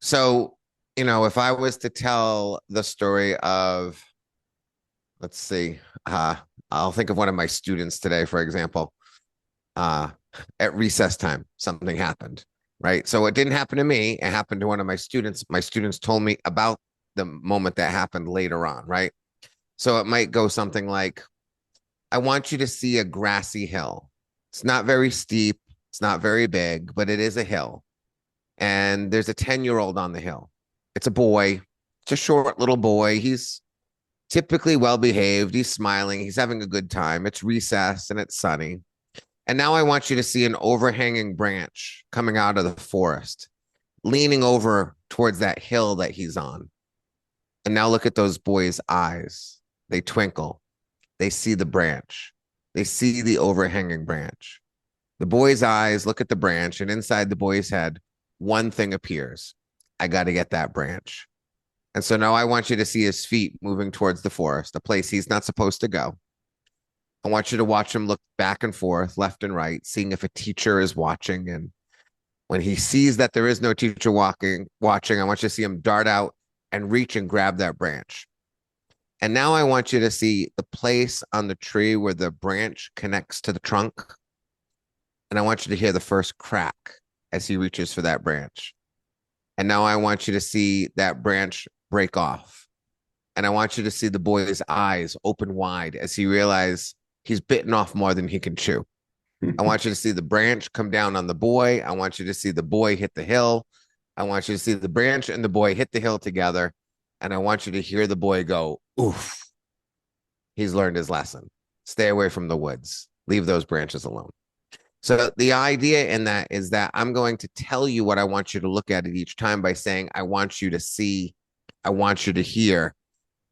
So, if I was to tell the story of, let's see, uh, I'll think of one of my students today, for example. Uh, at recess time, something happened, right? So it didn't happen to me. It happened to one of my students. My students told me about the moment that happened later on, right? So it might go something like, I want you to see a grassy hill. It's not very steep, it's not very big, but it is a hill. And there's a 10-year-old on the hill. It's a boy. It's a short little boy. He's typically well behaved. He's smiling. He's having a good time. It's recess and it's sunny. And now I want you to see an overhanging branch coming out of the forest, leaning over towards that hill that he's on. And now look at those boys' eyes. They twinkle. They see the branch. They see the overhanging branch. The boy's eyes look at the branch, and inside the boy's head, one thing appears. I got to get that branch. And so now I want you to see his feet moving towards the forest, a place he's not supposed to go. I want you to watch him look back and forth, left and right, seeing if a teacher is watching. And when he sees that there is no teacher watching, I want you to see him dart out and reach and grab that branch. And now I want you to see the place on the tree where the branch connects to the trunk. And I want you to hear the first crack as he reaches for that branch. And now I want you to see that branch break off. And I want you to see the boy's eyes open wide as he realizes he's bitten off more than he can chew. I want you to see the branch come down on the boy. I want you to see the boy hit the hill. I want you to see the branch and the boy hit the hill together. And I want you to hear the boy go, oof. He's learned his lesson. Stay away from the woods. Leave those branches alone. So the idea in that is that I'm going to tell you what I want you to look at each time by saying, I want you to see, I want you to hear.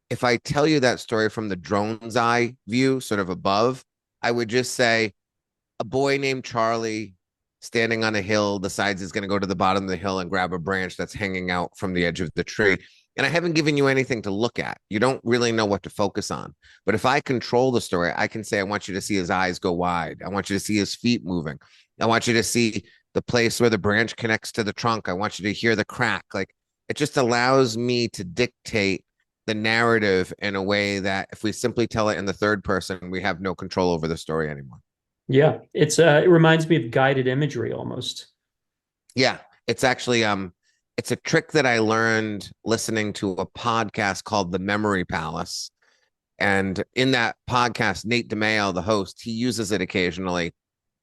If I tell you that story from the drone's eye view, sort of above, I would just say, a boy named Charlie standing on a hill decides he's going to go to the bottom of the hill and grab a branch that's hanging out from the edge of the tree. And I haven't given you anything to look at. You don't really know what to focus on. But if I control the story, I can say, I want you to see his eyes go wide. I want you to see his feet moving. I want you to see the place where the branch connects to the trunk. I want you to hear the crack. Like, it just allows me to dictate the narrative in a way that if we simply tell it in the third person, we have no control over the story anymore. Yeah, it reminds me of guided imagery almost. Yeah, it's actually it's a trick that I learned listening to a podcast called The Memory Palace. And in that podcast, Nate DeMeo, the host, he uses it occasionally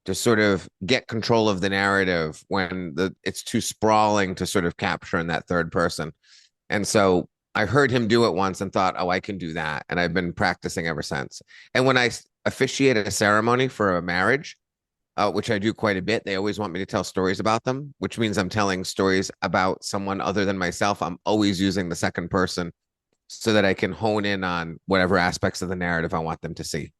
to sort of get control of the narrative when it's too sprawling to sort of capture in that third person. And so I heard him do it once and thought, oh, I can do that. And I've been practicing ever since. And when I officiate a ceremony for a marriage, which I do quite a bit, they always want me to tell stories about them, which means I'm telling stories about someone other than myself. I'm always using the second person so that I can hone in on whatever aspects of the narrative I want them to see.